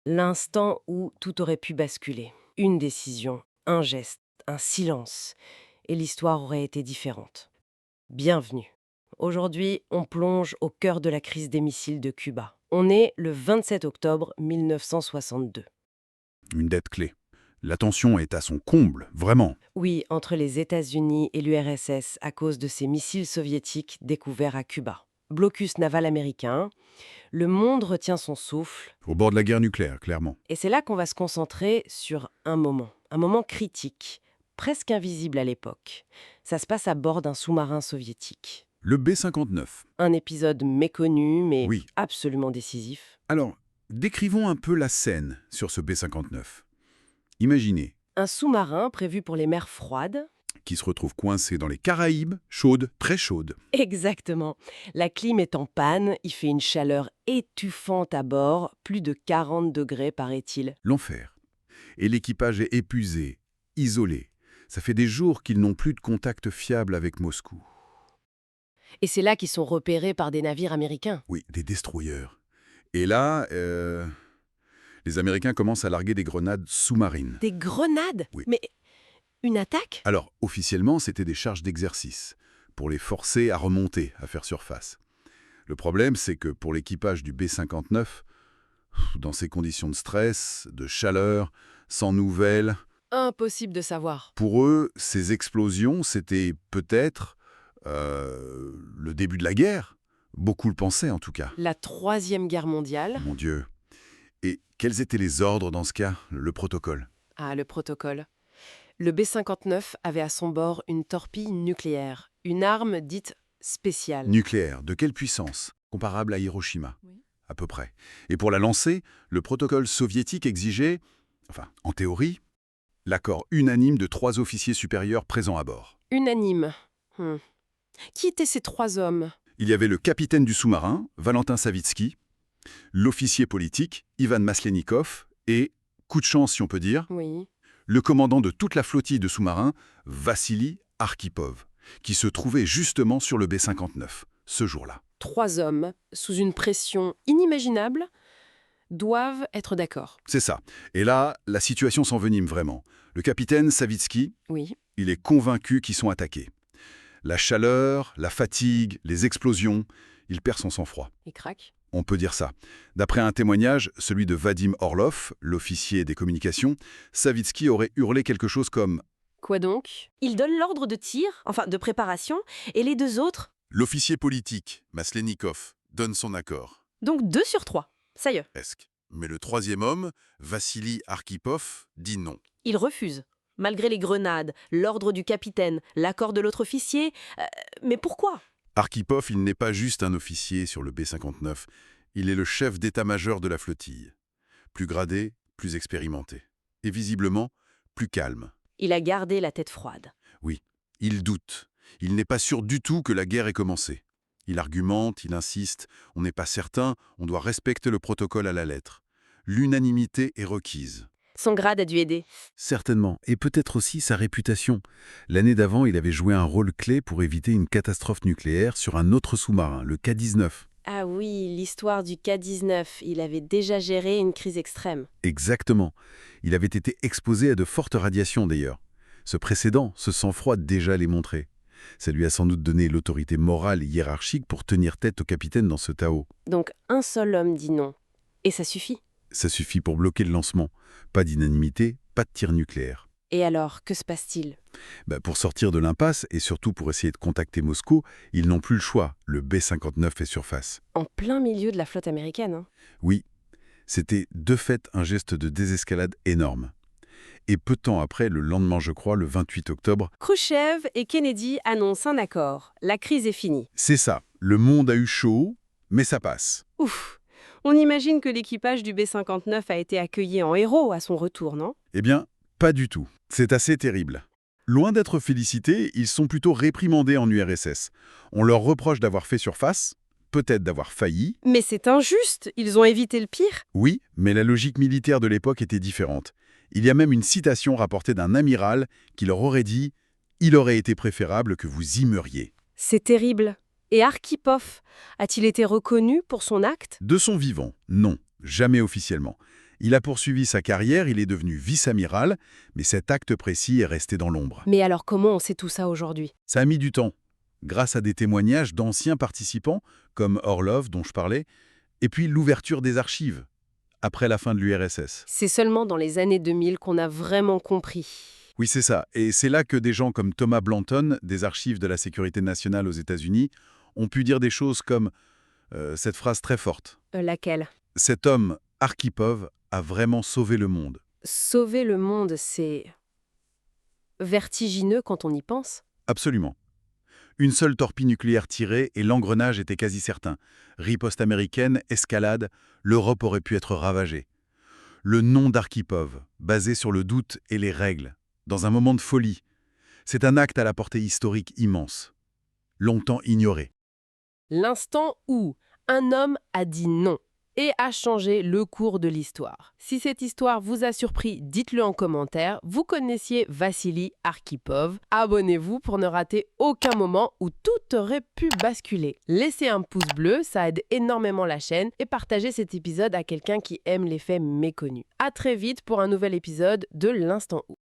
L'instant où tout aurait pu basculer. Une décision, un geste, un silence, et l'histoire aurait été différente. Bienvenue. Aujourd'hui, on plonge au cœur de la crise des missiles de Cuba. On est le 27 octobre 1962. Une dette clé. La tension est à son comble, vraiment. Oui, entre les États-Unis et l'URSS à cause de ces missiles soviétiques découverts à Cuba. Blocus naval américain, le monde retient son souffle, Au bord de la guerre nucléaire, clairement. et c'est là qu'on va se concentrer sur un moment critique, presque invisible à l'époque. Ça se passe à bord d'un sous-marin soviétique. Le B-59. Un épisode méconnu, mais Oui. absolument décisif. Alors, décrivons un peu la scène sur ce B-59. Imaginez Un sous-marin prévu pour les mers froides. qu'il se retrouve coincé dans les Caraïbes, chaude, très chaude. Exactement. La clim est en panne, il fait une chaleur étouffante à bord, plus de 40 degrés paraît-il. L'enfer. Et l'équipage est épuisé, isolé. Ça fait des jours qu'ils n'ont plus de contact fiable avec Moscou. Et c'est là qu'ils sont repérés par des navires américains. Oui, des destroyers. Et là, les Américains commencent à larguer des grenades sous-marines. Des grenades? Oui. Mais une attaque? Alors, officiellement, c'était des charges d'exercice, pour les forcer à remonter, à faire surface. Le problème, c'est que pour l'équipage du B-59, dans ces conditions de stress, de chaleur, sans nouvelles, Impossible de savoir. pour eux, ces explosions, c'était peut-être le début de la guerre. Beaucoup le pensaient, en tout cas. La Troisième Guerre mondiale. Mon Dieu. Et quels étaient les ordres dans ce cas, le protocole? Ah, le protocole. Le B-59 avait à son bord une torpille nucléaire, une arme dite spéciale. Nucléaire, de quelle puissance? Comparable à Hiroshima, Oui. à peu près. Et pour la lancer, le protocole soviétique exigeait, enfin, en théorie, l'accord unanime de 3 officiers supérieurs présents à bord. Unanime. Qui étaient ces trois hommes? Il y avait le capitaine du sous-marin, Valentin Savitsky, l'officier politique, Ivan Maslenikov, et, coup de chance si on peut dire, Oui. le commandant de toute la flottille de sous-marins, Vassili Arkhipov, qui se trouvait justement sur le B-59, ce jour-là. Trois hommes, sous une pression inimaginable, doivent être d'accord. C'est ça. Et là, la situation s'envenime vraiment. Le capitaine Savitsky, Oui. il est convaincu qu'ils sont attaqués. La chaleur, la fatigue, les explosions, il perd son sang-froid. Il craque. On peut dire ça. D'après un témoignage, celui de Vadim Orlov, l'officier des communications, Savitsky aurait hurlé quelque chose comme Quoi donc? Il donne l'ordre de tir, enfin de préparation, et les deux autres, « L'officier politique, Maslenikov, donne son accord. donc 2 sur 3. Ça y est, Presque. Mais le troisième homme, Vassili Arkhipov, dit non. il refuse. Malgré les grenades, l'ordre du capitaine, l'accord de l'autre officier. Mais pourquoi? Arkhipov, il n'est pas juste un officier sur le B-59, il est le chef d'état-major de la flottille. Plus gradé, plus expérimenté. Et visiblement, plus calme. Il a gardé la tête froide. Oui, il doute. Il n'est pas sûr du tout que la guerre ait commencé. Il argumente, il insiste, on n'est pas certain, on doit respecter le protocole à la lettre. L'unanimité est requise. Son grade a dû aider. Certainement, et peut-être aussi sa réputation. L'année d'avant, il avait joué un rôle clé pour éviter une catastrophe nucléaire sur un autre sous-marin, le K-19. Ah oui, l'histoire du K-19. Il avait déjà géré une crise extrême. Exactement. Il avait été exposé à de fortes radiations d'ailleurs. Ce précédent, ce sang-froid déjà les montrait. Ça lui a sans doute donné l'autorité morale et hiérarchique pour tenir tête au capitaine dans ce Tao. Donc un seul homme dit non. Et ça suffit. Ça suffit pour bloquer le lancement. Pas d'unanimité, pas de tir nucléaire. Et alors, que se passe-t-il? Pour sortir de l'impasse et surtout pour essayer de contacter Moscou, ils n'ont plus le choix. Le B-59 fait surface. En plein milieu de la flotte américaine. Hein. Oui, c'était de fait un geste de désescalade énorme. Et peu de temps après, le lendemain je crois, le 28 octobre, Khrouchtchev et Kennedy annoncent un accord. La crise est finie. c'est ça. Le monde a eu chaud, mais ça passe. Ouf! On imagine que l'équipage du B-59 a été accueilli en héros à son retour, non? Eh bien, pas du tout. C'est assez terrible. Loin d'être félicités, ils sont plutôt réprimandés en URSS. On leur reproche d'avoir fait surface, peut-être d'avoir failli. Mais c'est injuste! Ils ont évité le pire! Oui, mais la logique militaire de l'époque était différente. Il y a même une citation rapportée d'un amiral qui leur aurait dit « Il aurait été préférable que vous y meuriez ». C'est terrible. Et Arkhipov, a-t-il été reconnu pour son acte? De son vivant, non, jamais officiellement. Il a poursuivi sa carrière, il est devenu vice-amiral, mais cet acte précis est resté dans l'ombre. Mais alors comment on sait tout ça aujourd'hui? Ça a mis du temps, grâce à des témoignages d'anciens participants, comme Orlov, dont je parlais, et puis l'ouverture des archives, après la fin de l'URSS. C'est seulement dans les années 2000 qu'on a vraiment compris. Oui, c'est ça. Et c'est là que des gens comme Thomas Blanton, des archives de la sécurité nationale aux États-Unis, ont pu dire des choses comme cette phrase très forte. Laquelle? Cet homme, Arkhipov, a vraiment sauvé le monde. Sauver le monde, c'est vertigineux quand on y pense. Absolument. Une seule torpille nucléaire tirée et l'engrenage était quasi certain. Riposte américaine, escalade, l'Europe aurait pu être ravagée. Le nom d'Arkhipov, basé sur le doute et les règles, dans un moment de folie, c'est un acte à la portée historique immense, longtemps ignoré. L'instant où un homme a dit non et a changé le cours de l'histoire. Si cette histoire vous a surpris, dites-le en commentaire. Vous connaissiez Vassili Arkhipov. Abonnez-vous pour ne rater aucun moment où tout aurait pu basculer. Laissez un pouce bleu, ça aide énormément la chaîne, et partagez cet épisode à quelqu'un qui aime les faits méconnus. À très vite pour un nouvel épisode de l'Instant Où.